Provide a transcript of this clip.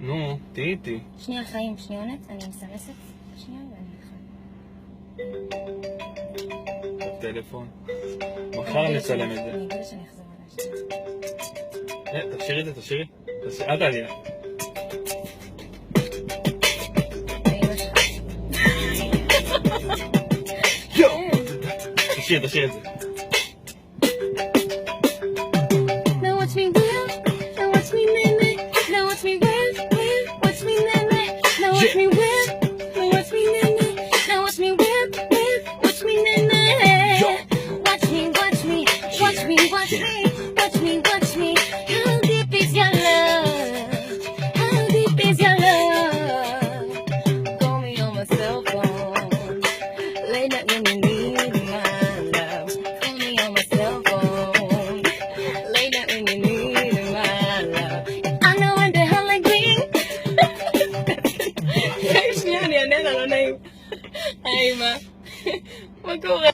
נו, תהי איתי. שנייה חיים, שניונת, אני מסמסת. שנייה ואני איתך. טלפון. מחר נצלם את זה. אני אגיד שאני אחזור עליי. תשאירי את זה, תשאירי. אל תעלי. תשאיר את זה. Now watch me whip, now watch me nae nae, now watch me whip, watch me nae nae, now watch me whip, now watch me nae nae, now watch me whip, watch me nae nae. Watch me, watch me, watch me, watch me, watch me, watch me. How deep is your love? How deep is your love? Call me on my cell phone, late night when you need my love. Call me on my cell phone, late night when you need my love. I know when the hell I green. שנייה, אני אענה לה, לא נעים. היי, מה? מה קורה?